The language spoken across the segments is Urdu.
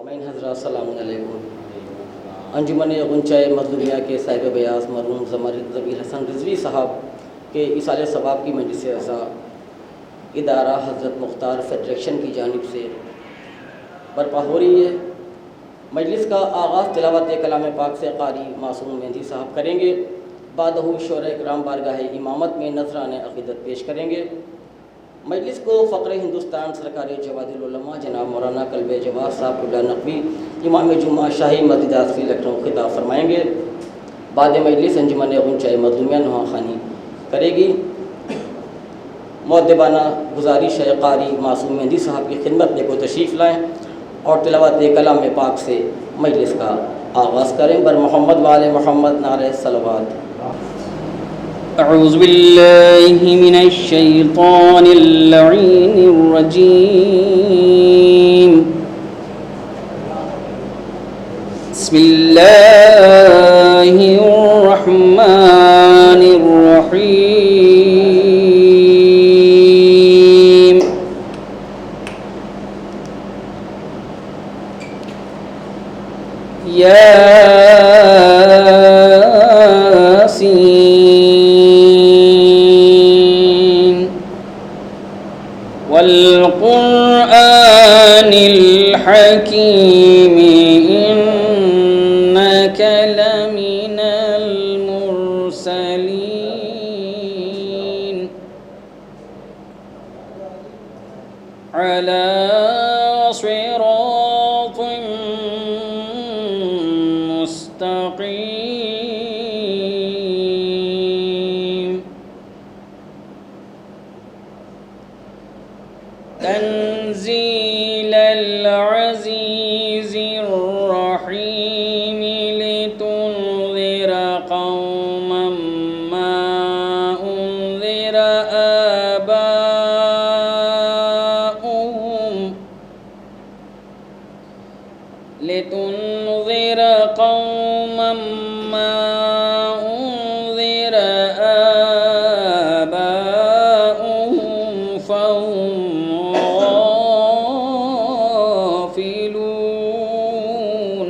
سامعین حضرات السلام علیکم۔ انجمن غنچۂ مظلومیہ کے صاحب بیاس مرحوم ضمیر حسن رضوی صاحب کے ایصال ثواب کی مجلس اعزا ادارہ حضرت مختار فیڈریشن کی جانب سے برپا ہو رہی ہے۔ مجلس کا آغاز تلاوت کلام پاک سے قاری معصوم مہندی صاحب کریں گے، بعدہ شعراء اکرام بارگاہ امامت میں نذرانِ عقیدت پیش کریں گے۔ مجلس کو فقر ہندوستان سرکار جواد العلماء جناب مولانا کلب جواد صاحب قبلہ نقوی امام جمعہ شاہی مسجد آصفی لکھنؤ خطاب فرمائیں گے۔ بعد مجلس انجمن غنچۂ مظلومیہ نواں خوانی کرے گی۔ مؤدبانہ گزارش ہے قاری معصوم مہندی صاحب کی خدمت میں کو تشریف لائیں اور تلاوت کلام پاک سے مجلس کا آغاز کریں۔ بر محمد وآل محمد نعرہ صلوات۔ اعوذ باللہ من الشیطان اللعین الرجیم، بسم اللہ الرحمن الرحیم۔ والقرآن الحكيم إنك لمن المرسلين على صراط مستقيم تنزيل العزيز الرحيم لتنذر قوما ما أنذر آباؤهم فهم غافلون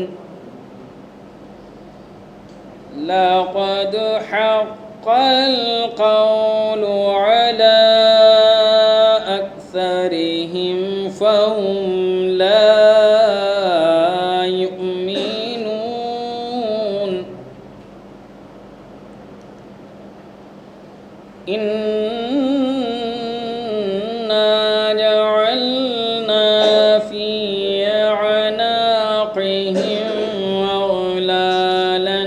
لقد حق القول على أكثرهم فهم لا يؤمنون إنا جعلنا في أعناقهم أغلالا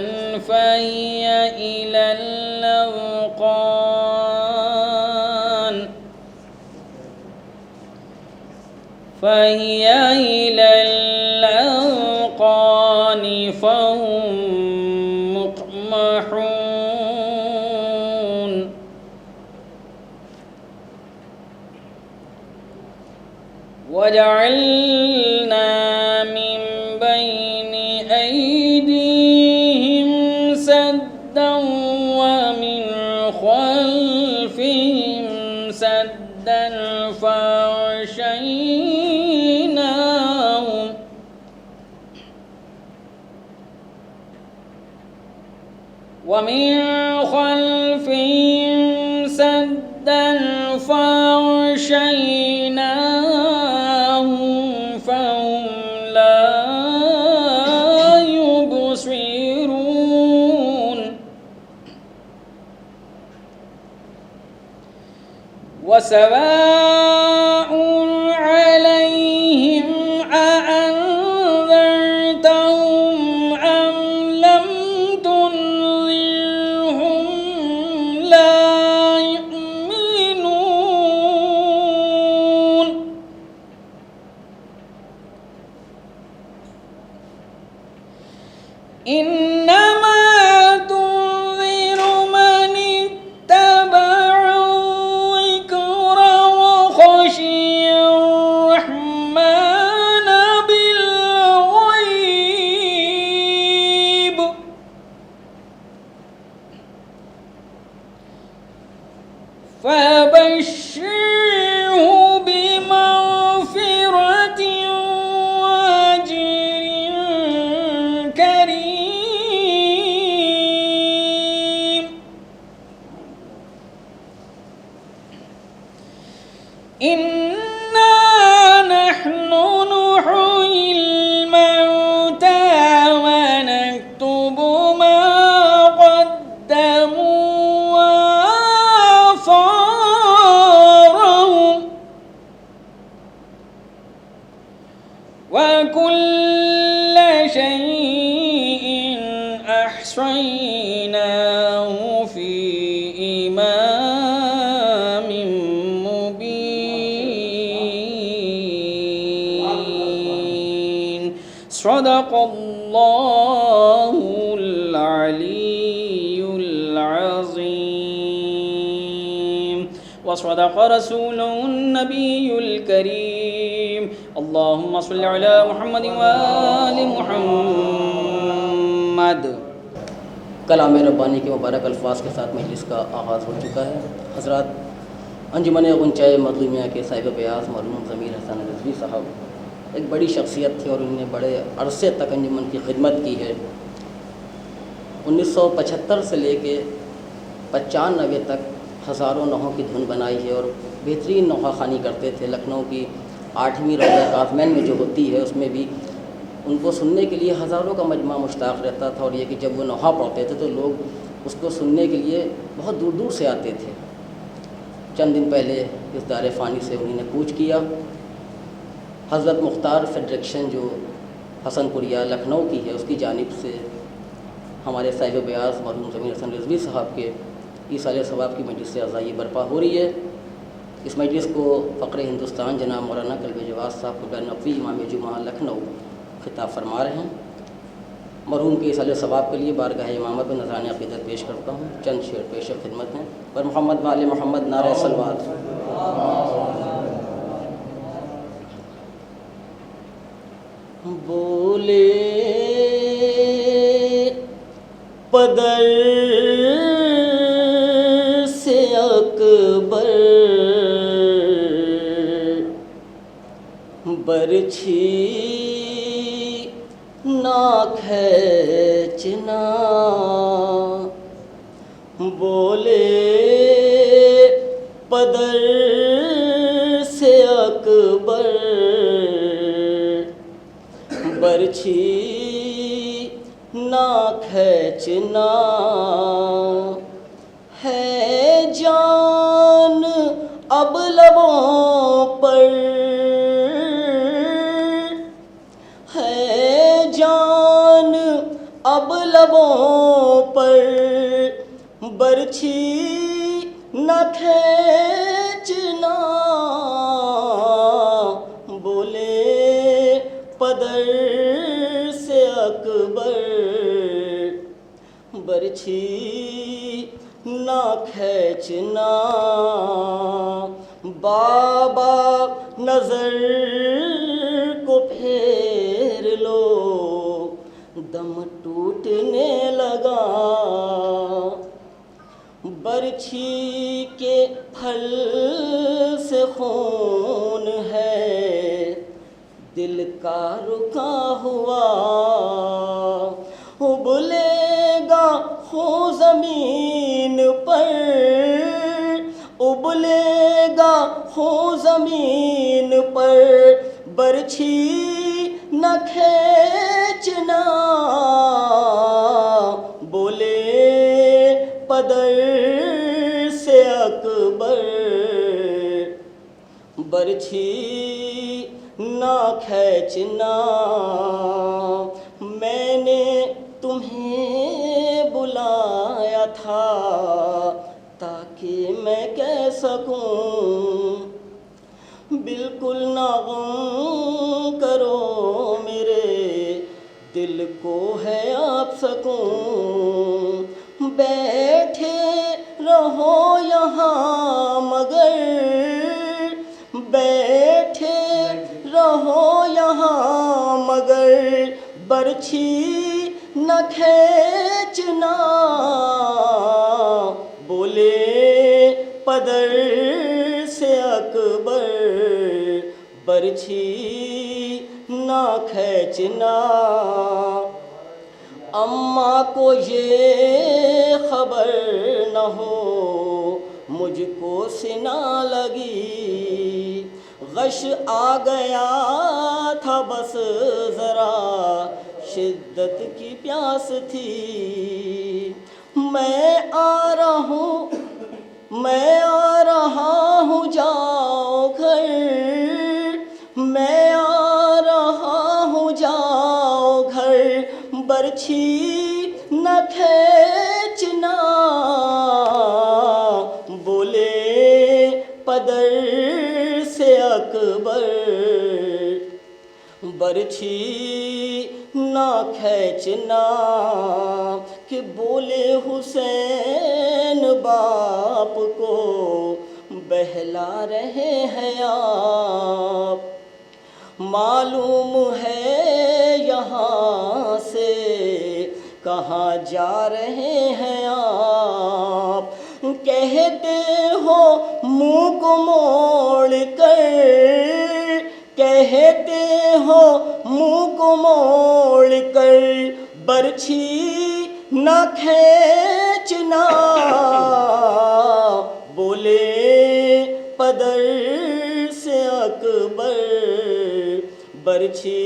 فهي إلى الأذقان فهم مقمحون وجعلنا من بين أيديهم سدا ومن خلفهم سدا فأغشيناهم ومن خلفهم سدا فأغشيناهم فهم لا يبصرون وسواء عليهم أأنذرتهم أم لم تنذرهم لا يؤمنون إنما تنذر من اتبع الذكر وخشي الرحمن بالغيب فبشره بمغفرة وأجر كل شيء أحصيناه في إمام مبين. صدق الله العلي العظيم وصدق رسوله النبي الكريم. اللهم صل على محمد وآل محمد. کلام ربانی کے مبارک الفاظ کے ساتھ مجلس کا آغاز ہو چکا ہے. حضرات، انجمن غنچۂ مظلومیہ کے صاحب بیاض مرحوم ضمیر حسن رضوی صاحب ایک بڑی شخصیت تھی اور انہوں نے بڑے عرصے تک انجمن کی خدمت کی ہے. 1975 سے لے کے 95 تک ہزاروں نوحوں کی دھن بنائی ہے اور بہترین نوحہ خوانی کرتے تھے. لکھنؤ کی 8ویں روضہ قاسمین میں جو ہوتی ہے اس میں بھی ان کو سننے کے لیے ہزاروں کا مجمع مشتاق رہتا تھا، اور یہ کہ جب وہ نوحہ پڑھتے تھے تو لوگ اس کو سننے کے لیے بہت دور دور سے آتے تھے. چند دن پہلے اس دار فانی سے انہوں نے کوچ کیا. حضرت مختار فیڈریکشن جو حسن پوریا لکھنؤ کی ہے اس کی جانب سے ہمارے صاحب بیاض مرحوم ضمیر حسن رضوی صاحب کے ایصال ثواب کی مجلس سے عزائی برپا ہو رہی ہے. اس مجلس کو فقر ہندوستان جناب مولانا کلب جواز صاحب قبلہ نقوی امام جمعہ لکھنؤ خطاب فرما رہے ہیں. مرحوم کے ایصال ثواب کے لیے بارگاہ امامت میں نذران عقیدت پیش کرتا ہوں. چند شعر پیش خدمت ہیں. پر محمد وآل محمد نعرہ صلوات. بولے پدر سے اکبر برچھی نہ کھینچنا. بولے پدر سے اکبر برچھی نہ کھینچنا. ہے جان اب لبوں پر، ہے جان اب لبوں پر برچھی نہ کھینچنا. بولے پدر سے اکبر برچھی نہ کھینچنا. بابا نظر کو پھیر لو دم ٹوٹنے لگا. برچھی کے پھل سے خون ہے دل کا رکا ہوا. ابلے گا خون زمین پر، ابلے گا خون زمین پر برچھی نہ کھینچنا. بولے پدر سے اکبر برچھی نہ کھینچنا. میں نے تمہیں بلایا تھا تاکہ میں کہہ سکوں بالکل نہ غم کرو میرے دل کو ہے آپ سکون. بیٹھے رہو یہاں مگر، بیٹھے رہو یہاں مگر برچھی نہ کھینچنا. بولے پدر سے اکبر برچھی نہ کھینچنا. اماں کو یہ خبر نہ ہو مجھ کو سنا لگی، غش آ گیا تھا بس ذرا شدت کی پیاس تھی. میں آ رہا ہوں جاؤ گھر، میں آ رہا ہوں برچھی نہ کھینچنا، بولے پدر سے اکبر، برچھی نہ کھینچنا کہ بولے حسین باپ کو بہلا رہے ہیں آپ۔ معلوم ہے یہاں سے کہاں جا رہے ہیں آپ، کہتے ہو منہ کو موڑ کر، کہتے ہو منہ کو موڑ کر، برچھی نہ کھینچنا، بولے پدر سے اکبر، برچھی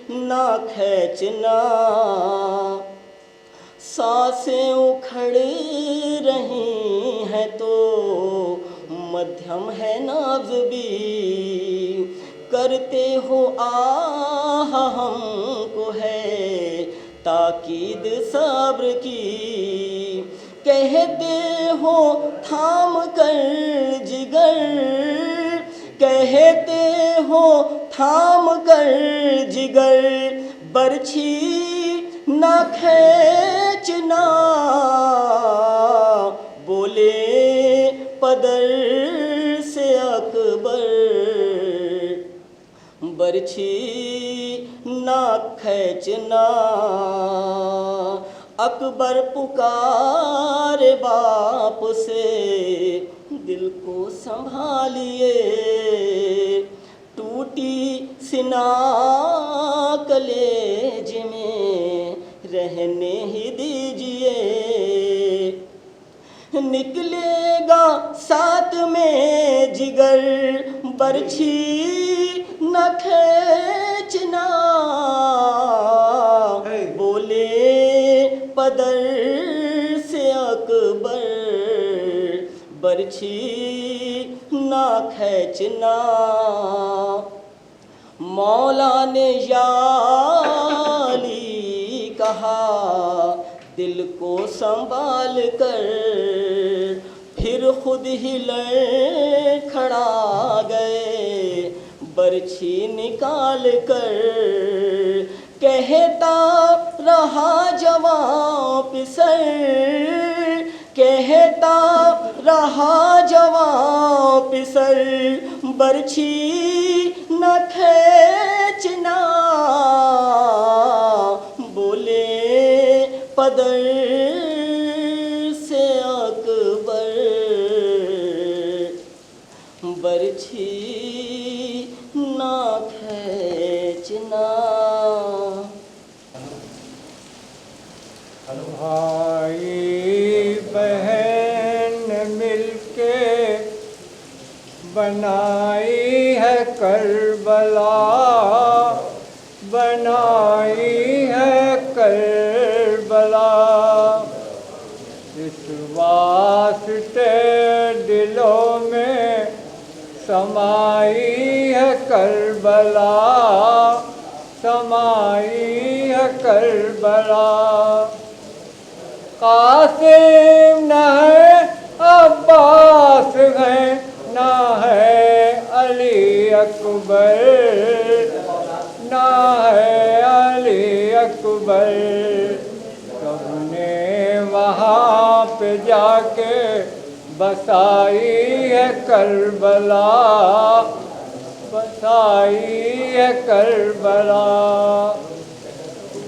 نہ کھینچنا۔ سانسیں اکھڑ رہی ہیں تو مدھم ہے نبض بھی، کرتے ہو آہ ہم کو ہے تاکید صبر کی، کہتے ہو تھام کر جگر، کہتے ہو تھام کر جگر، برچھی نہ کھینچنا، بولے پدر سے اکبر، برچھی نہ کھینچنا۔ اکبر پکار باپ سے دل کو سنبھالیے، ٹوٹی سنا کلیج میں رہنے ہی دیجئے، نکلے گا ساتھ میں جگر، برچھی نہ کھینچنا، بولے پدر سے اکبر، برچھی نہ کھینچنا۔ مولا نے یا علی کہا دل کو سنبھال کر، پھر خود ہی لڑکھڑا گئے برچھی نکال کر، کہتا رہا جوان پسر، کہتا رہا جوان پسر، برچھی نہ کھینچنا، بولے پدر سے اکبر، برچھی نہ کھینچنا۔ بھائی بہن مل کے بنائی ہے کربلا، بنائی ہے کربلا، اس واسطے دلوں میں سمائی ہے کربلا، سمائی ہے کربلا۔ قاسم نہ ہے عباس ہے، نہ ہے علی اکبر، نہ ہے علی اکبر، سب نے وہاں پہ جا کے بسائی ہے کربلا، بسائی ہے کربلا۔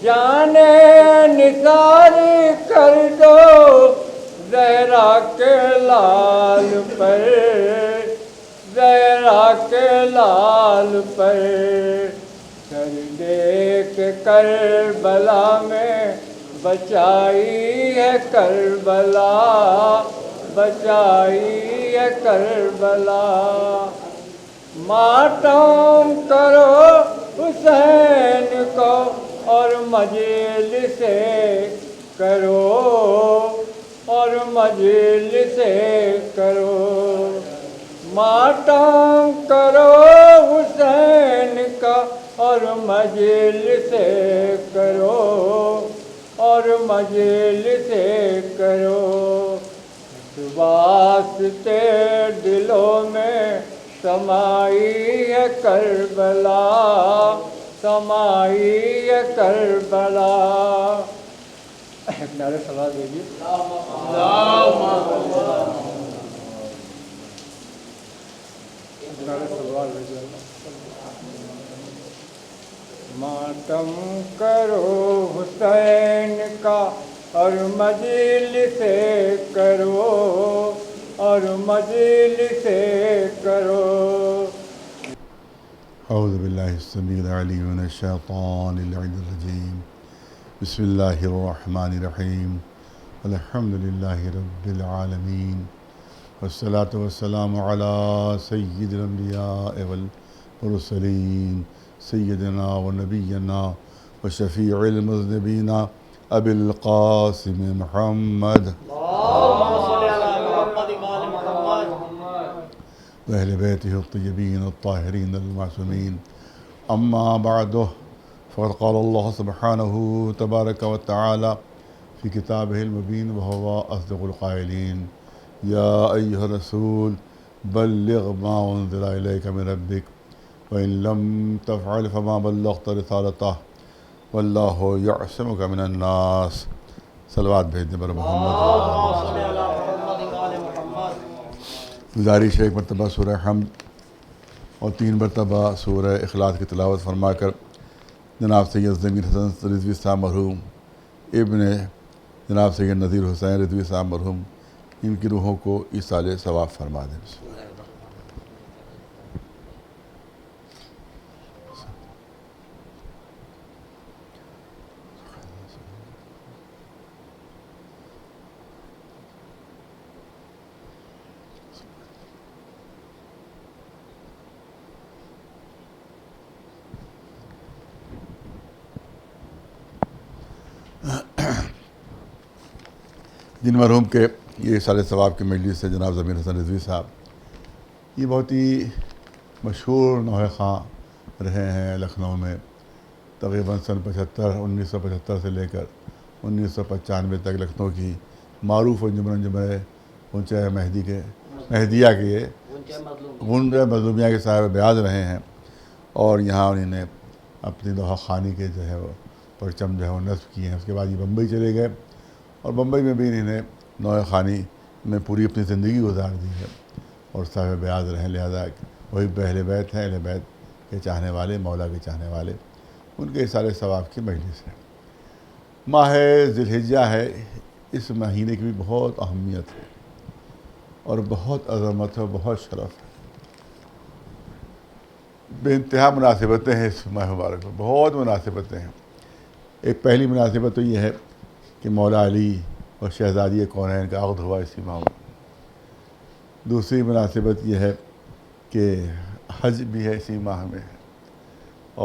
جانے نثاری کر دو زہرا کے لال پر، زہرا کے لال پر، کر دے کہ کربلا میں بچائی ہے کربلا، بچائی ہے کربلا۔ ماتم کرو حسین کو اور مجلس کرو، اور مجلس کرو، ماتم کرو حسین کا اور مجلس کرو اور مجلس کرو، واسطے دلوں میں سمائی ہے کربلا، سمائی ہے کربلا۔ ایک نعرہ صلوات دیجیے۔ ماتم کرو حسین کا اور مجلس کرو اور مجلس کرو۔ اعوذ باللہ السمیع العلیم من الشیطان اللعین الرجیم، بسم اللہ الرحمن الرحیم، الحمد للہ رب العالمین، والصلاة والسلام علی سید الانبیاء والمرسلین، سیدنا و نبینا و شفیع المذنبین ابی القاسم محمد وأهل بيته الطيبين الطاهرين المعصومين، أما بعد، فقد قال الله سبحانه تبارك وتعالى في كتابه المبين وهو أصدق القائلين: يا أيها الرسول بلغ ما أنزل إليك من ربك وإن لم تفعل فما بلغت رسالته والله يعصمك من الناس۔ صلوات بھیجنے پر محمد۔ گزارش ہے ایک مرتبہ سورہ حمد اور 3 مرتبہ سورہ اخلاص کی تلاوت فرما کر جناب سید ضمیر حسن رضوی صاحب مرحوم، ابن جناب سید نذیر حسین رضوی صاحب مرحوم، ان کی روحوں کو ایصال ثواب فرما دیں۔ جن مرحوم کے یہ ایصال ثواب کی مجلس سے جناب ضمیر حسن رضوی صاحب، یہ بہت ہی مشہور نوحہ خواں رہے ہیں لکھنؤ میں، تقریباً سن 1975 سے لے کر 1995 تک لکھنؤ کی معروف انجمن غنچۂ مہدیہ کے یہ غنچۂ مظلومیہ کے صاحب بیاض رہے ہیں، اور یہاں انہوں نے اپنی نوحہ خوانی کے جو ہے وہ پرچم جو ہے وہ نصب کیے ہیں۔ اس کے بعد یہ بمبئی چلے گئے اور بمبئی میں بھی انہوں نے نوحہ خوانی میں پوری اپنی زندگی گزار دی ہے اور صاحب بیاض رہے ہیں، لہذا وہی اہل بیت ہیں، اہل بیت کے چاہنے والے، مولا کے چاہنے والے، ان کے ایصال ثواب کی مجلس ہے۔ ماہ ذی الحجہ ہے، اس مہینے کی بھی بہت اہمیت ہے اور بہت عظمت ہے، بہت شرف ہے، بے انتہا مناسبتیں ہیں اس ماہ مبارک میں، بہت مناسبتیں ہیں۔ ایک پہلی مناسبت تو یہ ہے کہ مولا علی اور شہزادی کونین کا عقد ہوا اسی ماہ میں۔ دوسری مناسبت یہ ہے کہ حج بھی ہے اسی ماہ میں،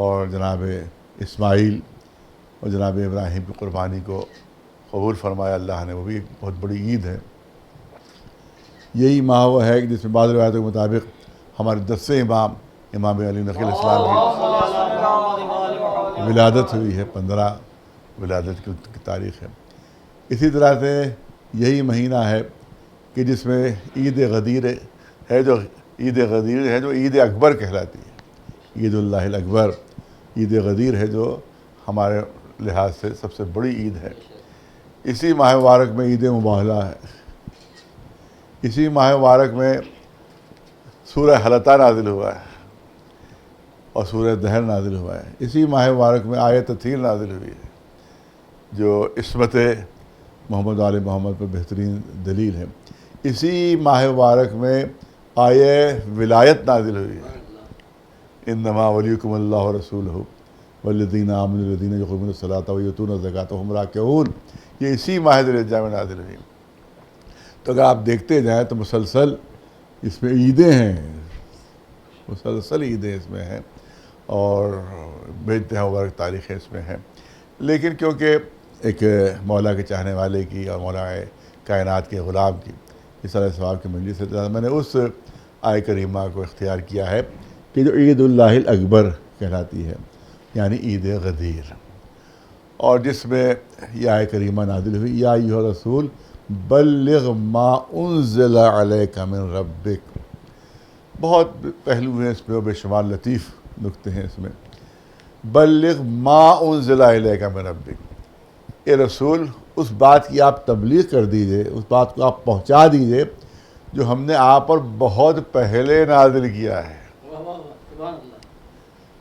اور جناب اسماعیل اور جناب ابراہیم کی قربانی کو قبول فرمایا اللہ نے، وہ بھی ایک بہت بڑی عید ہے۔ یہی ماہ وہ ہے کہ جس میں بعض روایتوں کے مطابق ہمارے 10ویں امام علی نقی علیہ السلام کی ولادت ہوئی ہے، 15 ولادت کی تاریخ ہے۔ اسی طرح سے یہی مہینہ ہے کہ جس میں عید غدیر ہے، جو عید اکبر کہلاتی ہے، عید اللہ الاکبر، عید غدیر ہے جو ہمارے لحاظ سے سب سے بڑی عید ہے۔ اسی ماہ مبارک میں عید مباہلہ ہے، اسی ماہ مبارک میں سورہ حلطہ نازل ہوا ہے اور سورہ دہر نازل ہوا ہے، اسی ماہ مبارک میں آیت تطہیر نازل ہوئی ہے جو عصمت محمد آل محمد پر بہترین دلیل ہے۔ اسی ماہ مبارک میں آیہ ولایت نازل ہوئی ہے، انما ولیکم اللہ ورسولہ والذین آمنوا الذین یقیمون الصلاۃ ویؤتون الزکاۃ وہم راکعون، یہ اسی ماہ ذی الحجہ میں نازل ہوئی۔ تو اگر آپ دیکھتے جائیں تو مسلسل اس میں عیدیں ہیں، مسلسل عیدیں اس میں ہیں اور بے انتہا مبارک تاریخیں اس میں ہیں، لیکن کیونکہ ایک مولا کے چاہنے والے کی اور مولا کائنات کے غلام کی ایصال ثواب کی مجلس سے میں نے اس آیہ کریمہ کو اختیار کیا ہے کہ جو عید اللہ الاکبر کہلاتی ہے، یعنی عید غدیر، اور جس میں یہ آیت کریمہ نازل ہوئی، یا ایھا رسول بلغ ما انزل علیک من ربک۔ بہت پہلو ہیں اس میں، بے شمار لطیف نکتے ہیں اس میں۔ بلغ ما انزل الیک من ربک، اے رسول اس بات کی آپ تبلیغ کر دیجئے، اس بات کو آپ پہنچا دیجئے جو ہم نے آپ پر بہت پہلے نازل کیا ہے۔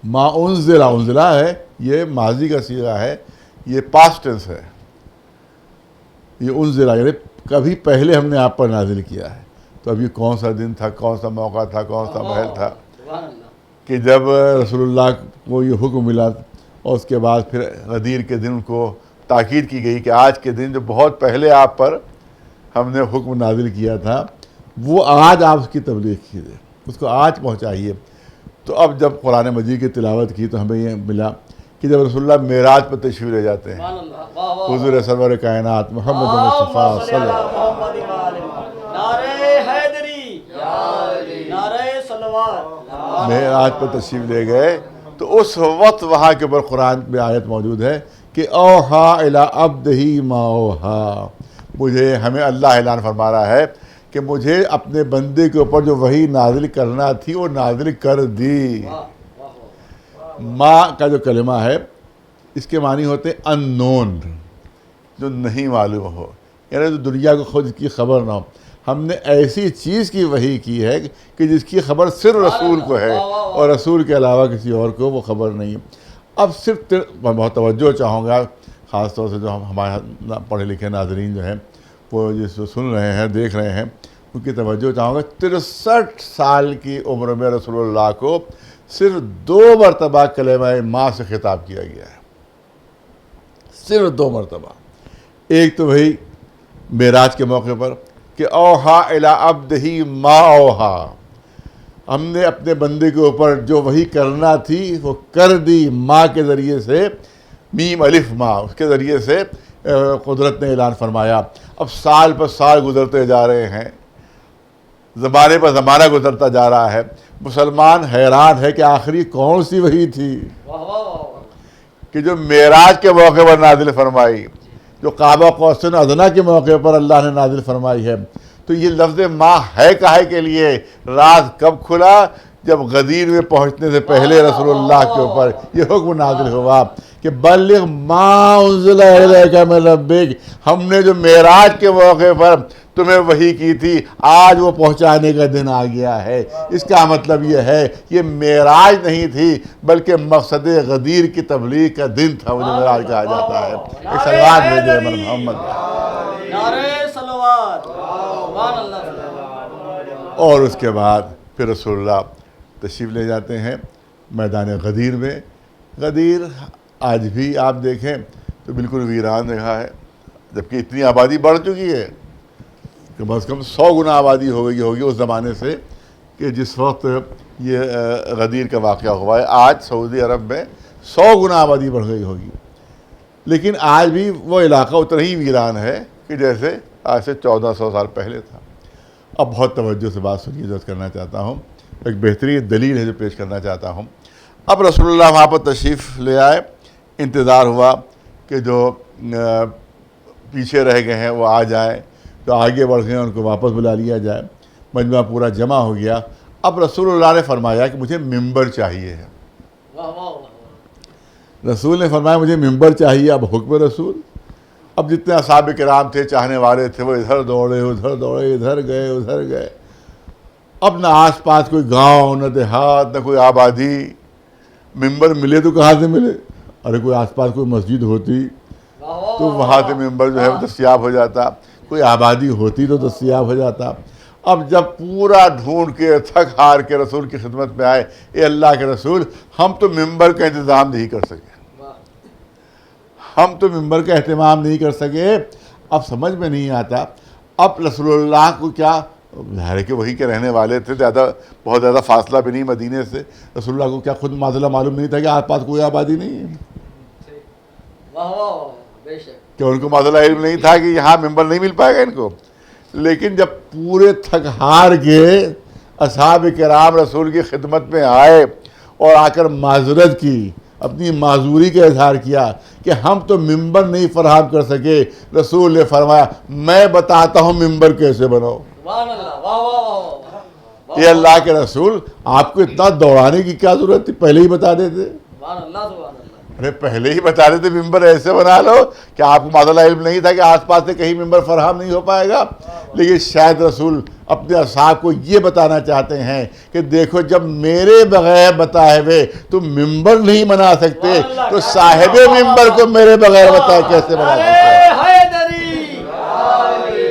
ما انزلہ ہے، یہ ماضی کا صیغہ ہے، یہ پاسٹ ٹینس ہے۔ یہ انزلہ یعنی کبھی پہلے ہم نے آپ پر نازل کیا ہے۔ تو اب یہ کون سا دن تھا، کون سا موقع تھا، کون سا محل تھا کہ جب رسول اللہ کو یہ حکم ملا، اور اس کے بعد پھر غدیر کے دن کو تاکید کی گئی کہ آج کے دن جو بہت پہلے آپ پر ہم نے حکم نازل کیا تھا، وہ آج آپ اس کی تبلیغ کیجیے، اس کو آج پہنچائیے۔ تو اب جب قرآن مجید کی تلاوت کی تو ہمیں یہ ملا کہ جب رسول اللہ معراج پر تشریف لے جاتے ہیں، حضور سرور کائنات محمد مصطفیٰ صلی اللہ علیہ وسلم معراج پر تشریف لے گئے، تو اس وقت وہاں کے اوپر قرآن میں آیت موجود ہے کہ اوحا الی عبدہ ما اوحا، مجھے ہمیں اللہ اعلان فرما رہا ہے کہ مجھے اپنے بندے کے اوپر جو وحی نازل کرنا تھی وہ نازل کر دی۔ ما کا جو کلمہ ہے اس کے معنی ہوتے ہیں اننون، جو نہیں معلوم ہو، یعنی جو دنیا کو خود کی خبر نہ ہو۔ ہم نے ایسی چیز کی وحی کی ہے کہ جس کی خبر صرف رسول کو ہے، اور رسول کے علاوہ کسی اور کو وہ خبر نہیں ہے۔ اب صرف میں بہت توجہ چاہوں گا، خاص طور سے جو ہمارے پڑھے لکھے ناظرین جو ہیں وہ جس کو سن رہے ہیں، دیکھ رہے ہیں، ان کی توجہ چاہوں گا۔ 63 سال کی عمر میں رسول اللہ کو صرف 2 مرتبہ کلمہ ماں سے خطاب کیا گیا ہے، صرف 2 مرتبہ۔ ایک تو وہی معراج کے موقع پر کہ اوحا الی عبدہ ما اوحا، ہم نے اپنے بندے کے اوپر جو وحی کرنا تھی وہ کر دی، ماں کے ذریعے سے، میم الف ماں، اس کے ذریعے سے قدرت نے اعلان فرمایا۔ اب سال پر سال گزرتے جا رہے ہیں، زمانے پر زمانہ گزرتا جا رہا ہے، مسلمان حیران ہے کہ آخری کون سی وحی تھی کہ جو معراج کے موقع پر نازل فرمائی، جو قاب قوسین ادنیٰ کے موقع پر اللہ نے نازل فرمائی ہے۔ تو یہ لفظ ماں ہے کاہے کے لیے؟ راز کب کھلا؟ جب غدیر میں پہنچنے سے پہلے رسول اللہ کے اوپر یہ حکم نازل ہوا کہ بلغ ما انزل الیک من ربک، ہم نے جو معراج کے موقع پر تمہیں وحی کی تھی آج وہ پہنچانے کا دن آ گیا ہے۔ اس کا مطلب یہ ہے یہ معراج نہیں تھی بلکہ مقصد غدیر کی تبلیغ کا دن تھا، وہ جو معراج کہا جاتا ہے۔ ایک صلوات بھیجے محمد۔ اور اس کے بعد پھر رسول اللہ تشریف لے جاتے ہیں میدان غدیر میں۔ غدیر آج بھی آپ دیکھیں تو بالکل ویران رہا ہے، جبکہ اتنی آبادی بڑھ چکی ہے، کم از کم 100 گنا آبادی ہو گئی ہوگی اس زمانے سے کہ جس وقت یہ غدیر کا واقعہ ہوا ہے۔ آج سعودی عرب میں 100 گنا آبادی بڑھ گئی ہوگی، لیکن آج بھی وہ علاقہ اتنا ہی ویران ہے کہ جیسے آج سے 1400 سال پہلے تھا۔ اب بہت توجہ سے بات سنیے، جو کرنا چاہتا ہوں ایک بہترین دلیل ہے جو پیش کرنا چاہتا ہوں۔ اب رسول اللہ وہاں پر تشریف لے آئے، انتظار ہوا کہ جو پیچھے رہ گئے ہیں وہ آ جائیں، جو آگے بڑھ گئے ہیں ان کو واپس بلا لیا جائے۔ مجمع پورا جمع ہو گیا۔ اب رسول اللہ نے فرمایا کہ مجھے ممبر چاہیے ہے۔ رسول نے فرمایا مجھے ممبر چاہیے۔ اب حکم رسول، اب جتنے اصحاب کرام تھے، چاہنے والے تھے، وہ ادھر دوڑے ادھر دوڑے، ادھر گئے ادھر گئے۔ اب نہ آس پاس کوئی گاؤں، نہ دیہات، نہ کوئی آبادی۔ ممبر ملے تو کہاں سے ملے؟ ارے کوئی آس پاس کوئی مسجد ہوتی تو وہاں سے ممبر جو ہے وہ دستیاب ہو جاتا، کوئی آبادی ہوتی تو دستیاب ہو جاتا۔ اب جب پورا ڈھونڈ کے تھک ہار کے رسول کی خدمت میں آئے، اے اللہ کے رسول ہم تو ممبر کا انتظام نہیں کر سکے، ہم تو ممبر کا اہتمام نہیں کر سکے۔ اب سمجھ میں نہیں آتا، اب رسول اللہ کو کیا، ظاہر ہے کہ وہی کے رہنے والے تھے، بہت زیادہ فاصلہ بھی نہیں مدینے سے، رسول اللہ کو کیا خود معاملہ معلوم نہیں تھا کہ آس پاس کوئی آبادی نہیں ہے؟ کہ ان کو معاملہ علم نہیں تھا کہ یہاں ممبر نہیں مل پائے گا ان کو؟ لیکن جب پورے تھک ہار کے اصحاب کرام رسول کی خدمت میں آئے اور آ کر معذرت کی، اپنی معذوری کا اظہار کیا کہ ہم تو ممبر نہیں فراہم کر سکے. رسول نے فرمایا میں بتاتا ہوں ممبر کیسے بناؤ. سبحان اللہ، واہ واہ واہ، یہ اللہ کے رسول آپ کو اتنا دوڑانے کی کیا ضرورت تھی؟ پہلے ہی بتا دیتے. سبحان اللہ سبحان اللہ. ارے پہلے ہی بتا دیتے ممبر ایسے بنا لو کہ آپ کو معذ اللہ علم نہیں تھا کہ آس پاس سے کہیں ممبر فراہم نہیں ہو پائے گا. لیکن شاید رسول اپنے اصحاب کو یہ بتانا چاہتے ہیں کہ دیکھو جب میرے بغیر بتائے ہوئے تم ممبر نہیں بنا سکتے تو صاحب ممبر کو میرے بغیر بتائے کیسے بنا سکتے ہیں. نعرہ حیدری،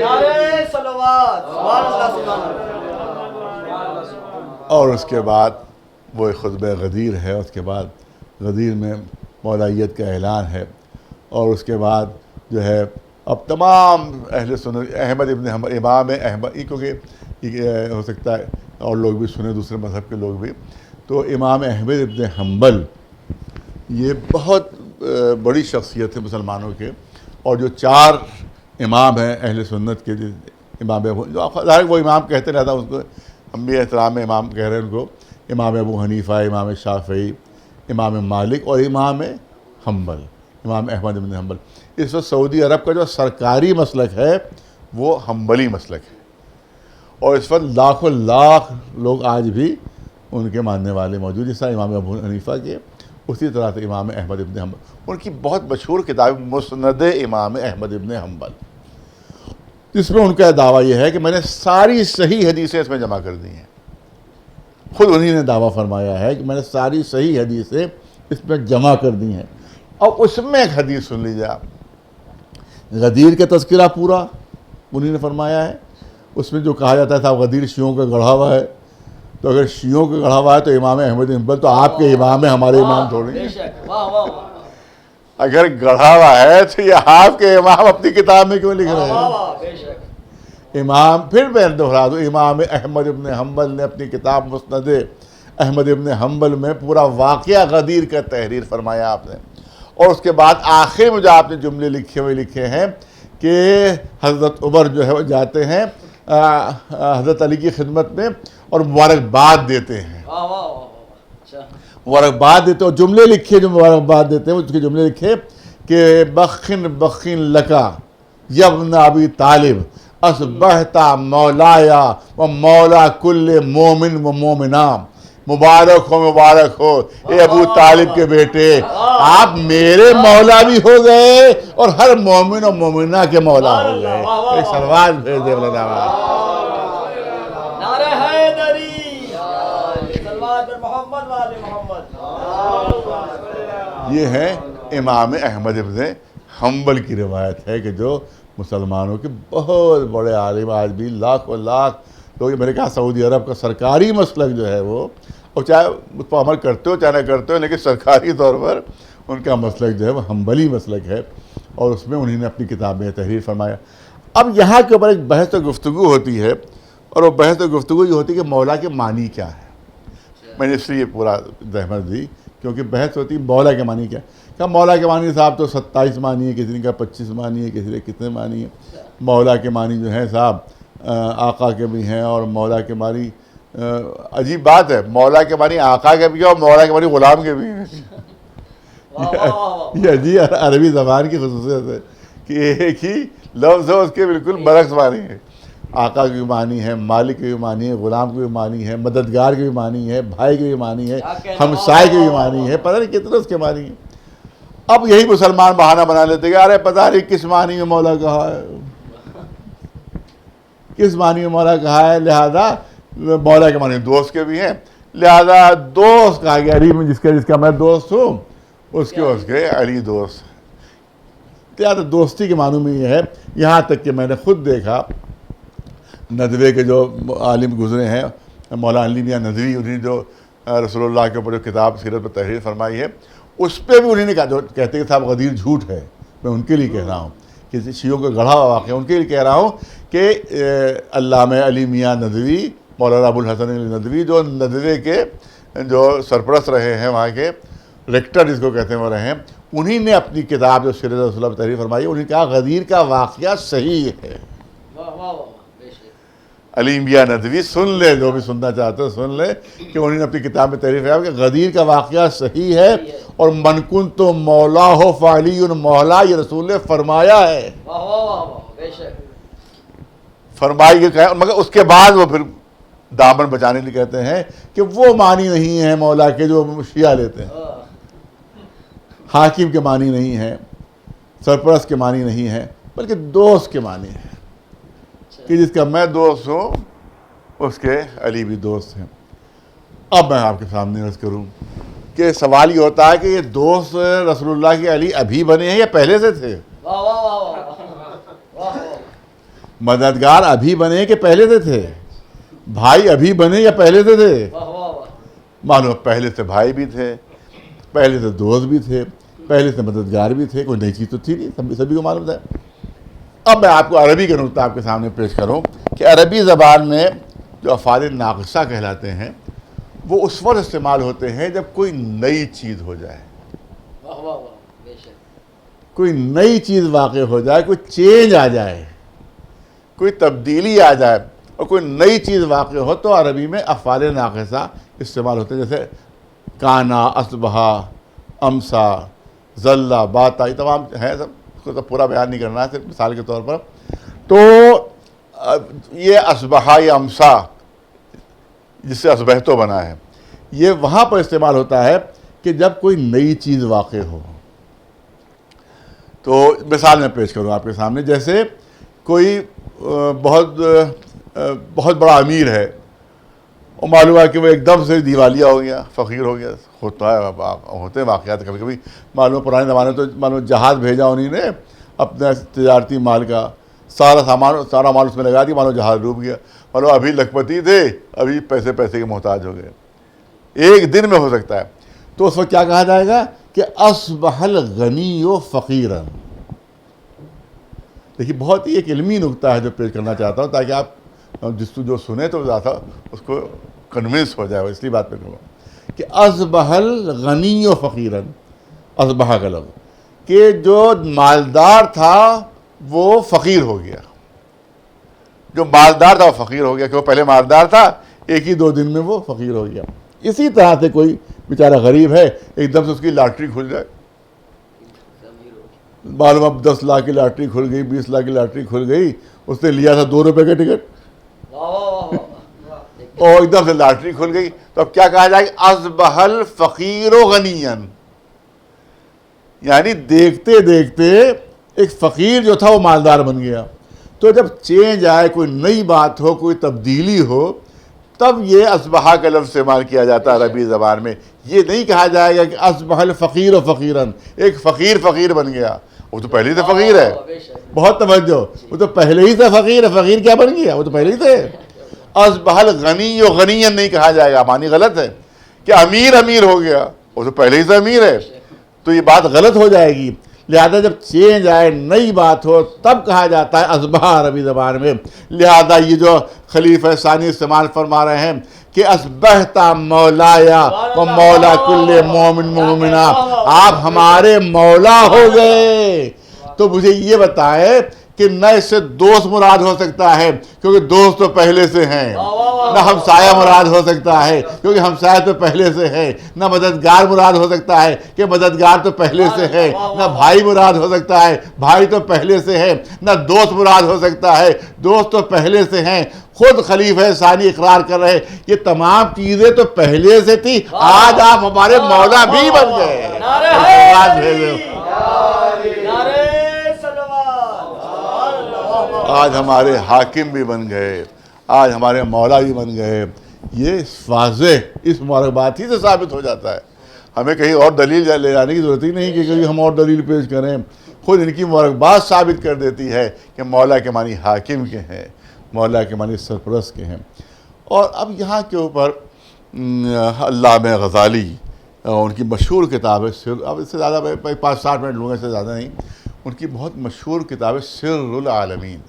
نعرہ صلوات، سبحان اللہ سبحان اللہ. اور اس کے بعد وہ خطبہ غدیر ہے. اس کے بعد غدیر میں مولائیت کا اعلان ہے. اور اس کے بعد جو ہے اب تمام اہل سنت احمد ابن حنبل، امام احمد، کیونکہ یہ ہو سکتا ہے اور لوگ بھی سنیں دوسرے مذہب کے لوگ بھی، تو امام احمد ابن حنبل یہ بہت بڑی شخصیت ہے مسلمانوں کے. اور جو 4 امام ہیں اہل سنت کے، امام ابو، جو ظاہر وہ امام کہتے رہتا اس کو، ہم بھی احترام میں امام کہہ رہے ہیں ان کو، امام ابو حنیفہ، امام شافعی، امام مالک اور امام حنبل، امام احمد بن حنبل. اس وقت سعودی عرب کا جو سرکاری مسلک ہے وہ حنبلی مسلک ہے. اور اس وقت لاکھوں لاکھ لوگ آج بھی ان کے ماننے والے موجود، جس طرح امام ابو حنیفہ کے، اسی طرح سے امام احمد بن حنبل. ان کی بہت مشہور کتاب مسند امام احمد بن حنبل، جس میں ان کا دعویٰ یہ ہے کہ میں نے ساری صحیح حدیثیں اس میں جمع کر دی ہیں. خود انہی نے دعویٰ فرمایا ہے کہ میں نے ساری صحیح حدیثیں اس میں جمع کر دی ہیں. اور اس میں ایک حدیث سن لیجیے آپ، غدیر کا تذکرہ پورا انہی نے فرمایا ہے. اس میں جو کہا جاتا تھا غدیر شیعوں کا گڑھا ہوا ہے، تو اگر شیعوں کا گڑھا ہوا ہے تو امام احمد بن حنبل تو آپ کے امام ہیں، ہمارے امام تھوڑے بے ہیں. شک، واہ واہ واہ، اگر گڑھا ہوا ہے تو یہ آپ کے امام اپنی کتاب میں کیوں لکھ رہے واہ ہیں؟ واہ، بے شک. امام، پھر میں دہرا دوں، امام احمد ابن حنبل نے اپنی کتاب مسند احمد ابن حنبل میں پورا واقعہ غدیر کا تحریر فرمایا آپ نے. اور اس کے بعد آخر میں جو آپ نے جملے لکھے ہیں کہ حضرت عمر جو ہے وہ جاتے ہیں حضرت علی کی خدمت میں اور مبارکباد دیتے ہیں. واہ واہ واہ واہ، اچھا. مبارکباد دیتے، اور جملے لکھے جو مبارکباد دیتے ہیں اس کے جملے لکھے کہ بخن لکا یبن ابی طالب اصبحت مولایا و مولا کل مومن و مومنہ. مبارک ہو اے ابو طالب کے بیٹے، آپ میرے مولا بھی ہو گئے اور ہر مومن و مومنہ کے مولا ہو گئے. ایک سلوات بھیج دے مولانا. نعرہ حیدری، صلوات پر محمد و آل محمد. یہ ہے امام احمد ابن حنبل کی روایت ہے کہ جو مسلمانوں کے بہت بڑے عالم، آج بھی لاکھوں لاکھ لوگ، میں نے کہا سعودی عرب کا سرکاری مسلک جو ہے وہ، اور چاہے اس پر عمل کرتے ہو چاہے نہ کرتے ہو، لیکن سرکاری طور پر ان کا مسلک جو ہے وہ حنبلی مسلک ہے. اور اس میں انہوں نے اپنی کتاب میں تحریر فرمایا. اب یہاں کے اوپر ایک بحث و گفتگو ہوتی ہے، اور وہ بحث و گفتگو یہ ہوتی ہے کہ مولا کے معنی کیا ہے. میں نے اس لیے پورا زحمت دی کیونکہ بحث ہوتی ہے مولا کے معنی کیا ہے. کہ مولا کے معنی صاحب تو 27 معنی ہے، کسی کا 25 معنی ہے، کسی کے کتنے معنی ہے. مولا کے معنی جو ہیں صاحب آقا کے بھی ہیں، اور مولا کے معنی عجیب بات ہے، مولا کے معنی آقا کے بھی ہیں اور مولا کے معنی غلام کے بھی ہیں. یہ عجیب عربی زبان کی خصوصیت ہے کہ ایک ہی لفظ ہے اس کے بالکل برعکس معنی ہے. آقا کے بھی معنی ہے، مالک کے بھی معنی ہے، غلام کے بھی معنی ہے، مددگار کے بھی معنی ہے، بھائی کے بھی معنی ہے، ہمسائے کے بھی معنی ہے، پتہ نہیں کتنے اس کے معنی ہیں. اب یہی مسلمان بہانہ بنا لیتے کہ ارے پتہ نہیں کس معنی میں مولا کہا ہے، کس معنی میں مولا کہا ہے، لہذا مولا کے معنی دوست کے بھی ہیں، لہذا دوست کہا گیا علی میں، جس کا میں دوست ہوں اس کے علی دوست. لہذا دوستی کے معنی میں یہ ہے. یہاں تک کہ میں نے خود دیکھا ندوے کے جو عالم گزرے ہیں، مولانا علی میاں ندوی، انہیں جو رسول اللہ کے اوپر جو کتاب سیرت پر تحریر فرمائی ہے، اس پہ بھی انہیں نے کہا، جو کہتے کہ صاحب غدیر جھوٹ ہے، میں ان کے لیے کہہ رہا ہوں کہ شیعوں کا گڑھا ہوا واقعہ، ان کے لیے کہہ رہا ہوں کہ علامہ علی میاں ندوی، مولانا ابو الحسن علی ندوی، جو ندوے کے جو سرپرست رہے ہیں، وہاں کے ریکٹر جس کو کہتے ہیں وہ رہے ہیں، انہی نے اپنی کتاب جو سیرت رسول اللہ پر تحریر فرمائی، انہیں کہا غدیر کا واقعہ صحیح ہے. علی میاں ندوی سن لے، جو بھی سننا چاہتے ہو سن لے کہ انہوں نے اپنی کتاب میں تعریف کیا کہ غدیر کا واقعہ صحیح ہے، اور من کنت مولا ہو فعلی مولا، یہ رسول نے فرمایا ہے، فرمائی کہ مگر اس کے بعد وہ پھر دامن بچانے کے لیے کہتے ہیں کہ وہ معنی نہیں ہے مولا کے جو شیعہ لیتے ہیں، حاکم کے معنی نہیں ہے، سرپرست کے معنی نہیں ہے، بلکہ دوست کے معنی ہے کہ جس کا میں دوست ہوں اس کے علی بھی دوست ہیں۔ اب میں آپ کے سامنے عرض کروں کہ سوال یہ ہوتا ہے کہ یہ دوست رسول اللہ کے علی ابھی بنے ہیں یا پہلے سے تھے؟ مددگار ابھی بنے کہ پہلے سے تھے؟ بھائی ابھی بنے یا پہلے سے تھے؟ معلوم پہلے سے بھائی بھی تھے، پہلے سے دوست بھی تھے، پہلے سے مددگار بھی تھے، کوئی نئی چیز تو تھی نہیں، سبھی کو معلوم تھا۔ اب میں آپ کو عربی کا نقطہ آپ کے سامنے پیش کروں کہ عربی زبان میں جو افعال ناقصہ کہلاتے ہیں وہ اس وقت استعمال ہوتے ہیں جب کوئی نئی چیز ہو جائے، کوئی نئی چیز واقع ہو جائے، کوئی چینج آ جائے، کوئی تبدیلی آ جائے اور کوئی نئی چیز واقع ہو تو عربی میں افعال ناقصہ استعمال ہوتے ہیں، جیسے کانا، اصبحا، امسا، ظلا، باتا، یہ تمام ہیں، سب اس کو تو پورا بیان نہیں کرنا ہے، صرف مثال کے طور پر۔ تو یہ اصبحا یا امسا جس سے اصبحتو بنا ہے، یہ وہاں پر استعمال ہوتا ہے کہ جب کوئی نئی چیز واقع ہو۔ تو مثال میں پیش کروں آپ کے سامنے، جیسے کوئی بہت بڑا امیر ہے اور معلوم ہے کہ وہ ایک دم سے دیوالیہ ہو گیا، فقیر ہو گیا، ہوتے ہیں واقعات کبھی کبھی، معلوم پرانے زمانے تو معلوم جہاز بھیجا انہیں نے اپنے تجارتی مال کا، سارا مال اس میں لگا دیا، معلوم جہاز ڈوب گیا، معلوم ابھی لکھپتی تھے، ابھی پیسے کے محتاج ہو گئے، ایک دن میں ہو سکتا ہے۔ تو اس وقت کیا کہا جائے گا کہ اصبح الغنی فقیرا۔ دیکھیے بہت ہی ایک علمی نقطہ ہے جو پیش کرنا چاہتا ہوں تاکہ آپ جو سنے تو زیادہ اس کو کنونس ہو جائے، اس لیے بات پہ کروں کہ اصبح الغنی فقیرا، اصبح کا لفظ کہ جو مالدار تھا وہ فقیر ہو گیا، جو مالدار تھا وہ فقیر ہو گیا، کہ وہ پہلے مالدار تھا، ایک ہی 2 دن میں وہ فقیر ہو گیا۔ اسی طرح سے کوئی بیچارہ غریب ہے، ایک دم سے اس کی لاٹری کھل جائے، معلوم اب 10 لاکھ کی لاٹری کھل گئی، 20 لاکھ کی لاٹری کھل گئی، اس نے لیا تھا 2 روپے کا ٹکٹ اور ایک دم سے لاٹری کھل گئی، تو اب کیا کہا جائے گا؟ اصبح الفقیر غنیا، یعنی دیکھتے دیکھتے ایک فقیر جو تھا وہ مالدار بن گیا۔ تو جب چینج آئے، کوئی نئی بات ہو، کوئی تبدیلی ہو، تب یہ اصبحا کا لفظ استعمال کیا جاتا ہے عربی زبان میں۔ یہ نہیں کہا جائے گا کہ اصبح الفقیر فقیرا، ایک فقیر بن گیا، وہ تو پہلے ہی سے فقیر ہے، بہت توجہ، وہ تو پہلے ہی سے فقیر ہے، فقیر کیا بن گیا، وہ تو پہلے ہی سے۔ اصبح الغنی غنیا نہیں کہا جائے گا، معنی غلط ہے کہ امیر ہو گیا، وہ تو پہلے ہی سے امیر ہے، تو یہ بات غلط ہو جائے گی۔ لہذا جب چینج آئے، نئی بات ہو، تب کہا جاتا ہے اصبح عربی زبان میں۔ لہذا یہ جو خلیفہ ثانی استعمال فرما رہے ہیں کہ اصبحت مولایا و مولا کل مومن مومنہ، آپ ہمارے مولا ہو گئے، تو مجھے یہ بتائے کہ نہ اس سے دوست مراد ہو سکتا ہے کیونکہ دوست تو پہلے سے ہیں، نہ ہمسایہ مراد ہو سکتا ہے کیونکہ ہمسایہ تو پہلے سے ہے، نہ مددگار مراد ہو سکتا ہے کہ مددگار تو پہلے سے ہے، نہ بھائی مراد ہو سکتا ہے، بھائی تو پہلے سے ہے، نہ دوست مراد ہو سکتا ہے، دوست تو پہلے سے ہیں۔ خود خلیفہ ثانی اقرار کر رہے یہ تمام چیزیں تو پہلے سے تھی، آج آپ ہمارے مولا بھی بن گئے۔ آج ہمارے حاکم بھی بن گئے، آج ہمارے مولا بھی بن گئے۔ یہ واضح اس مبارکباد ہی سے ثابت ہو جاتا ہے، ہمیں کہیں اور دلیل لے جانے کی ضرورت ہی نہیں کہ کہیں ہم اور دلیل پیش کریں، خود ان کی مبارکباد ثابت کر دیتی ہے کہ مولا کے معنی حاکم کے ہیں، مولا کے معنی سرپرست کے ہیں۔ اور اب یہاں کے اوپر علامہ غزالی ان کی مشہور کتاب ہے سر، اب اس سے زیادہ 5-7 منٹ لوں گا، اس سے زیادہ نہیں، ان کی بہت مشہور کتاب ہے سر العالمین۔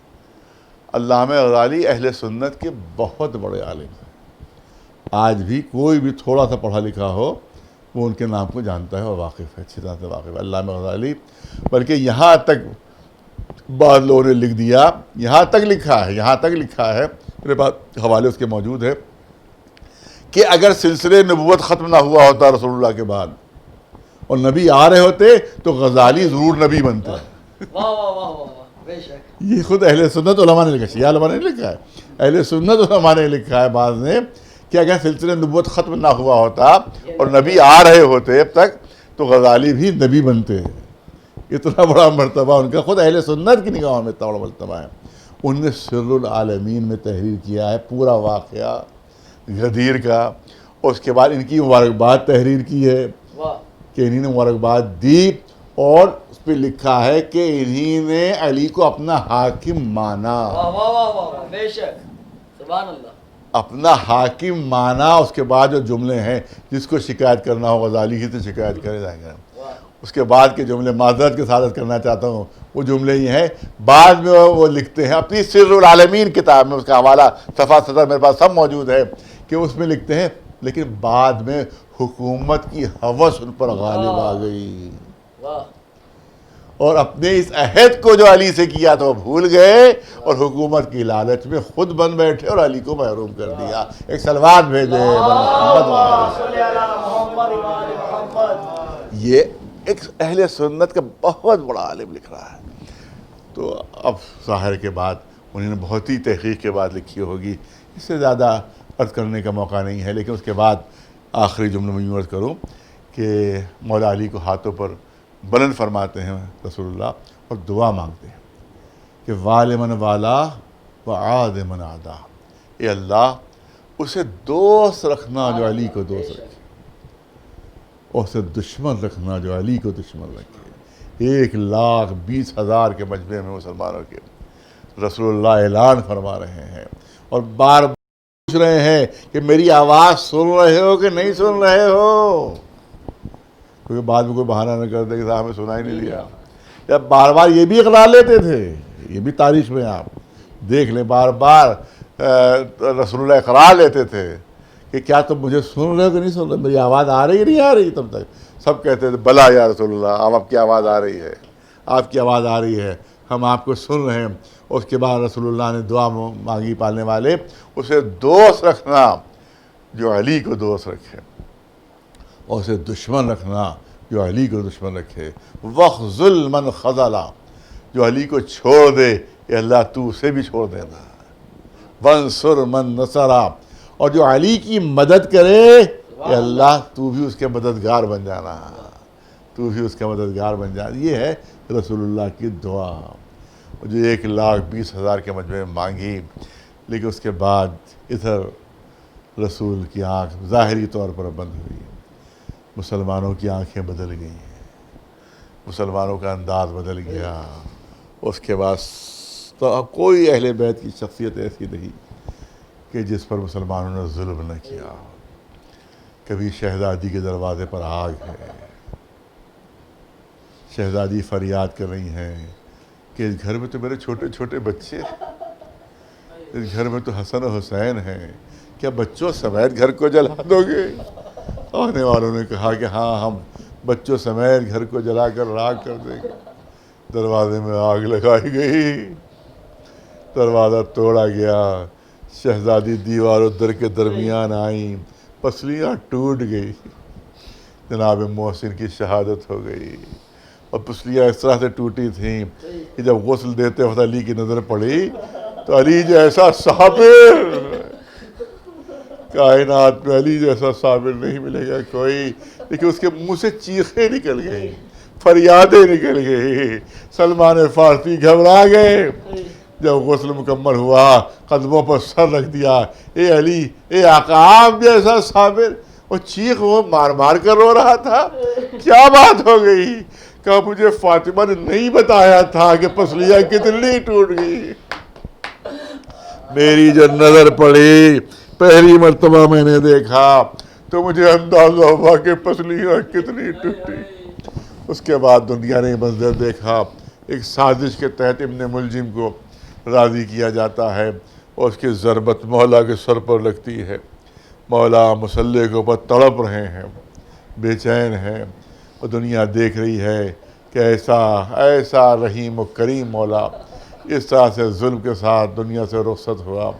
علامہ غزالی اہل سنت کے بہت بڑے عالم ہیں، آج بھی کوئی بھی تھوڑا سا پڑھا لکھا ہو وہ ان کے نام کو جانتا ہے اور واقف ہے، اچھی طرح سے واقف ہے علامہ غزالی۔ بلکہ یہاں تک بعض لوگوں نے لکھ دیا، یہاں تک لکھا ہے میرے پاس حوالے اس کے موجود ہے کہ اگر سلسلے نبوت ختم نہ ہوا ہوتا رسول اللہ کے بعد اور نبی آ رہے ہوتے تو غزالی ضرور نبی بنتے. واہ واہ واہ واہ بے شک. یہ خود اہل سنت علماء نے لکھا ہے, شیعہ علماء نے لکھا ہے, اہل سنت علماء نے لکھا ہے بعض نے کہ اگر سلسلے نبوت ختم نہ ہوا ہوتا اور نبی آ رہے ہوتے اب تک تو غزالی بھی نبی بنتے. اتنا بڑا مرتبہ ان کا, خود اہل سنت کی نگاہوں میں اتنا بڑا مرتبہ ہے. ان نے سر العالمین میں تحریر کیا ہے پورا واقعہ غدیر کا, اور اس کے بعد ان کی مبارکباد تحریر کی ہے کہ انہی نے مبارکباد دی, اور اس پہ لکھا ہے کہ انہی نے علی کو اپنا حاکم مانا. واہ واہ واہ واہ بے شک. سبحان اللہ. اپنا حاکم مانا. اس کے بعد جو جملے ہیں, جس کو شکایت کرنا ہو غزالی ہی سے شکایت کرے جائیں گے. اس کے بعد کے جملے معذرت کے ساتھ کرنا چاہتا ہوں, وہ جملے یہ ہیں, بعد میں وہ لکھتے ہیں اپنی سر العالمین کتاب میں, اس کا حوالہ صفحہ صدر میرے پاس سب موجود ہے, کہ اس میں لکھتے ہیں لیکن بعد میں حکومت کی ہوس ان پر غالب آ گئی, اور اپنے اس عہد کو جو علی سے کیا تھا وہ بھول گئے, اور حکومت کی لالچ میں خود بن بیٹھے اور علی کو محروم کر دیا. ایک سلوات بھیجے محمد. یہ ایک اہل سنت کا بہت بڑا عالم لکھ رہا ہے. تو اب ظاہر کے بعد انہوں نے بہت ہی تحقیق کے بعد لکھی ہوگی, اس سے زیادہ عرض کرنے کا موقع نہیں ہے. لیکن اس کے بعد آخری جملے میں یوں عرض کروں کہ مولا علی کو ہاتھوں پر بلند فرماتے ہیں رسول اللہ, اور دعا مانگتے ہیں کہ وال من والا و عاد من عادا. اے اللہ اسے دوست رکھنا جو علی کو دوست رکھے, اور اسے دشمن رکھنا جو علی کو دشمن رکھے. 1,20,000 کے مجمع میں مسلمانوں کے رسول اللہ اعلان فرما رہے ہیں, اور بار بار پوچھ رہے ہیں کہ میری آواز سن رہے ہو کہ نہیں سن رہے ہو, کیونکہ بعد میں کوئی بہانہ نہ کر دے کہ صاحب ہمیں سنا ہی نہیں دیا. جب بار بار یہ بھی اقرار لیتے تھے, یہ بھی تاریخ میں آپ دیکھ لیں, بار بار رسول اللہ اقرار لیتے تھے کہ کیا تم مجھے سن رہے ہو کہ نہیں سن رہے, میری آواز آ رہی نہیں آ رہی. تب تک سب کہتے تھے بلا یا رسول اللہ, اب آپ کی آواز آ رہی ہے, آپ کی آواز آ رہی ہے, ہم آپ کو سن رہے ہیں. اس کے بعد رسول اللہ نے دعا مانگی پالنے والے, اسے دوست رکھنا جو علی کو دوست رکھے, اور اسے دشمن رکھنا جو علی کو دشمن رکھے. وَخْذُلْ مَنْ خَذَلَ, جو علی کو چھوڑ دے کہ اللہ تو اسے بھی چھوڑ دینا. وَانْصُرْ مَنْ نَصَرَ, اور جو علی کی مدد کرے کہ اللہ تو بھی اس کے مددگار بن جانا, تو بھی اس کا مددگار بن جانا. یہ ہے رسول اللہ کی دعا, جو 1,20,000 کے مجمع میں مانگی. لیکن اس کے بعد ادھر رسول کی آنکھ ظاہری طور پر بند ہوئی, مسلمانوں کی آنکھیں بدل گئیں, مسلمانوں کا انداز بدل گیا. اس کے بعد تو کوئی اہل بیت کی شخصیت ایسی نہیں کہ جس پر مسلمانوں نے ظلم نہ کیا. کبھی شہزادی کے دروازے پر آگ ہے, شہزادی فریاد کر رہی ہیں کہ اس گھر میں تو میرے چھوٹے چھوٹے بچے, اس گھر میں تو حسن و حسین ہیں, کیا بچوں سمیت گھر کو جلا دو گے؟ آنے والوں نے کہا کہ ہاں ہم بچوں سمیت گھر کو جلا کر راکھ کر دیں گے. دروازے میں آگ لگائی گئی, دروازہ توڑا گیا, شہزادی دیوار و در کے درمیان آئیں, پسلیاں ٹوٹ گئی, جناب محسن کی شہادت ہو گئی. اور پسلیاں اس طرح سے ٹوٹی تھیں کہ جب غسل دیتے وقت علی کی نظر پڑی تو علی جیسا صابر, کائنات میں علی جیسا صابر نہیں ملے گا کوئی. لیکن اس کے منہ سے چیخیں نکل گئی, فریادیں نکل گئی. سلمان فارسی گھبرا گئے. جب غسل مکمل ہوا قدموں پر سر رکھ دیا, اے علی, اے آقا, آپ جیسا صابر. وہ چیخ وہ مار مار کر رو رہا تھا. کیا بات ہو گئی؟ کہا مجھے فاطمہ نے نہیں بتایا تھا کہ پسلیاں کتنی ٹوٹ گئی. میری جو نظر پڑی, پہلی مرتبہ میں نے دیکھا تو مجھے اندازہ ہوا کہ پسلیاں کتنی ٹوٹی. اس کے بعد دنیا نے منظر دیکھا, ایک سازش کے تحت ابن ملجم کو راضی کیا جاتا ہے, اور اس کی ضربت مولا کے سر پر لگتی ہے. مولا مسلح کے اوپر تڑپ رہے ہیں, بے چین ہیں, اور دنیا دیکھ رہی ہے کہ ایسا رحیم و کریم مولا اس طرح سے ظلم کے ساتھ دنیا سے رخصت ہوا.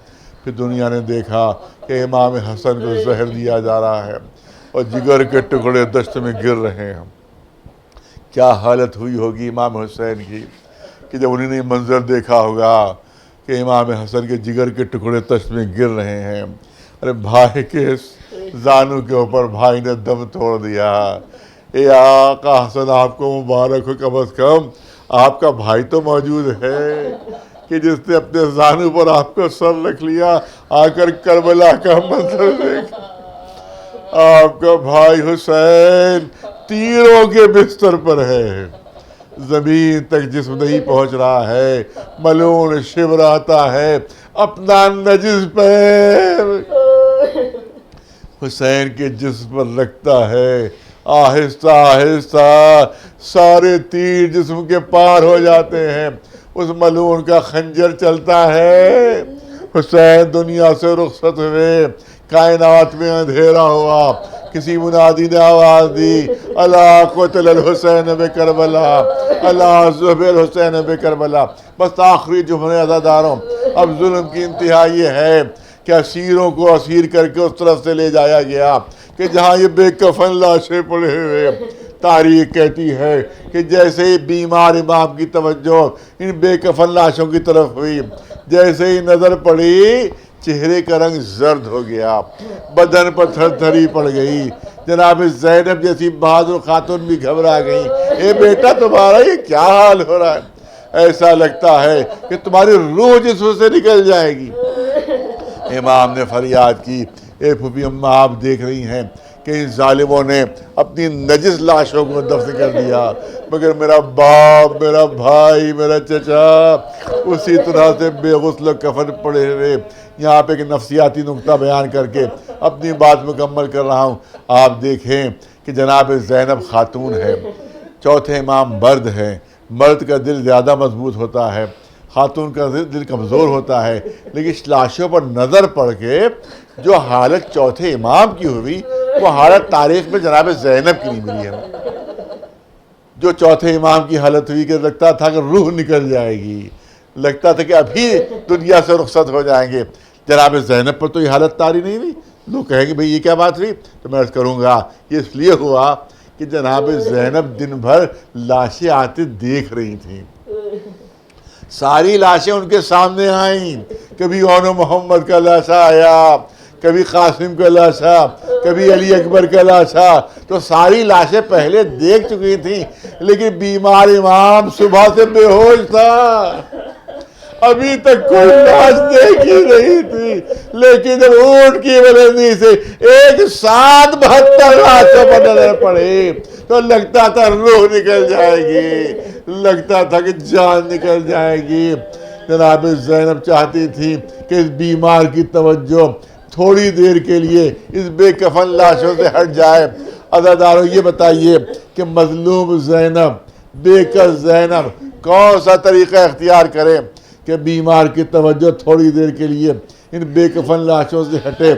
کہ دنیا نے دیکھا کہ امام حسن کو زہر دیا جا رہا ہے اور جگر کے ٹکڑے دشت میں گر رہے ہیں۔ کیا حالت ہوئی ہوگی امام حسین کی کہ جب انہوں نے منظر دیکھا ہوگا کہ امام حسن کے جگر کے ٹکڑے دشت میں گر رہے ہیں۔ ارے بھائی کے زانو کے اوپر بھائی نے دم توڑ دیا۔ اے آقا حسن آپ کو مبارک ہو، کم از کم آپ کا بھائی تو موجود ہے کہ جس نے اپنے زانو پر آپ کو سر رکھ لیا۔ آ کر کربلا کا منظر دیکھا، آپ کا بھائی حسین تیروں کے بستر پر ہے، زمین تک جسم نہیں پہنچ رہا ہے، ملون شبراتا ہے، اپنا نجس پیر حسین کے جسم پر رکھتا ہے۔ آہستہ آہستہ سارے تیر جسم کے پار ہو جاتے ہیں، اس ملعون کا خنجر چلتا ہے۔ حسین دنیا سے رخصت ہوئے، کائنات میں اندھیرا ہوا، کسی منادی نے آواز دی، الا قتل الحسین بکربلا، الا ذبح الحسین بکربلا۔ بس آخری جملے عزاداروں، اب ظلم کی انتہا یہ ہے کہ اسیروں کو اسیر کر کے اس طرف سے لے جایا گیا کہ جہاں یہ بے کفن لاشیں پڑے ہوئے۔ تاریخ کہتی ہے کہ جیسے ہی بیمار امام کی توجہ ان بے کفن لاشوں کی طرف ہوئی، جیسے ہی نظر پڑی چہرے کا رنگ زرد ہو گیا، بدن پر تھر تھری پڑ گئی۔ جناب زینب جیسی بہادر خاتون بھی گھبرا گئیں، اے بیٹا تمہارا یہ کیا حال ہو رہا ہے؟ ایسا لگتا ہے کہ تمہاری روح جسم سے نکل جائے گی۔ امام نے فریاد کی، اے پھوپھی اماں آپ دیکھ رہی ہیں کہ ان ظالموں نے اپنی نجس لاشوں کو دفن کر دیا، مگر میرا باپ، میرا بھائی، میرا چچا اسی طرح سے بے غسل و کفن پڑے ہوئے۔ یہاں پہ ایک نفسیاتی نکتہ بیان کر کے اپنی بات مکمل کر رہا ہوں۔ آپ دیکھیں کہ جناب زینب خاتون ہے، چوتھے امام مرد ہے، مرد کا دل زیادہ مضبوط ہوتا ہے، خاتون کا دل کمزور ہوتا ہے، لیکن لاشوں پر نظر پڑ کے جو حالت چوتھے امام کی ہوئی وہ حالت تاریخ میں جناب زینب کی نہیں ملی ہے۔ جو چوتھے امام کی حالت ہوئی کہ لگتا تھا کہ روح نکل جائے گی، لگتا تھا کہ ابھی دنیا سے رخصت ہو جائیں گے۔ جناب زینب پر تو یہ حالت طاری نہیں ہوئی۔ لوگ کہیں گے بھئی یہ کیا بات ہوئی؟ تو میں عرض کروں گا یہ اس لیے ہوا کہ جناب زینب دن بھر لاشیں آتے دیکھ رہی تھیں، ساری لاشیں ان کے سامنے آئیں، کبھی اون محمد کا لاشا آیا، کبھی قاسم کا لاشا، کبھی علی اکبر کا لاشا، تو ساری لاشیں پہلے دیکھ چکی تھیں، لیکن بیمار امام صبح سے بے ہوش تھا، ابھی تک کوئی لاش دیکھی نہیں تھی، لیکن جب اونٹ کی بلندی سے ایک ساتھ 72 لاشوں پر نظر پڑے تو لگتا تھا روح نکل جائے گی، لگتا تھا کہ جان نکل جائے گی۔ جناب زینب چاہتی تھی کہ اس بیمار کی توجہ تھوڑی دیر کے لیے اس بے کفن لاشوں سے ہٹ جائے۔ عزاداروں یہ بتائیے کہ مظلوم زینب، بے کس زینب کون سا طریقہ اختیار کرے کہ بیمار کی توجہ تھوڑی دیر کے لیے ان بے کفن لاشوں سے ہٹے؟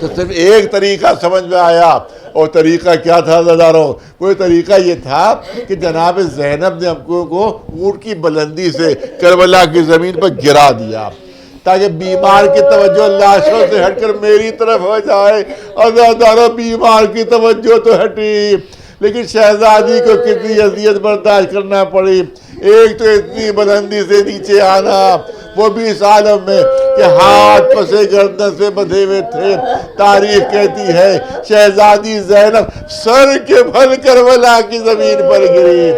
تو صرف ایک طریقہ سمجھ میں آیا، اور طریقہ کیا تھا عزاداروں؟ وہ طریقہ یہ تھا کہ جناب زینب نے ہم کو اونٹ کی بلندی سے کربلا کی زمین پر گرا دیا تاکہ بیمار کی توجہ لاشوں سے ہٹ کر میری طرف ہو جائے۔ عزاداروں بیمار کی توجہ تو ہٹی، لیکن شہزادی کو کتنی اذیت برداشت کرنا پڑی۔ ایک تو اتنی بلندی سے نیچے آنا، وہ بھی اس عالم میں کہ ہاتھ پسے گردن سے بندھے ہوئے تھے۔ تاریخ کہتی ہے شہزادی زینب سر کے بھل کربلا کی زمین پر گری،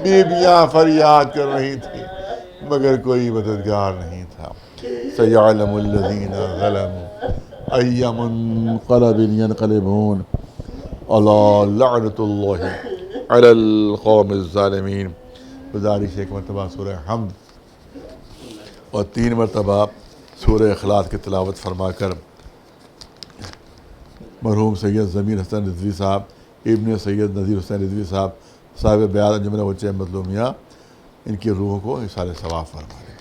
بیویاں فریاد کر رہی تھیں مگر کوئی مددگار نہیں تھا۔ سَيَعْلَمُ الَّذِينَ ظَلَمُوا أَيَّ مُنقَلَبٍ يَنقَلِبُونَ أَلَا لَعْنَةُ اللَّهِ عَلَى الْقَوْمِ الظَّالِمِينَ۔ گزارش ایک مرتبہ سورہ حمد اور 3 مرتبہ سورہ اخلاص کی تلاوت فرما کر مرحوم سید ضمیر حسن رضوی صاحب، ابن سید نذیر حسین رضوی صاحب، صاحب بیات انجمن بچے مظلومیہ، ان کی روح کو اِیصال ثواب فرما دیں۔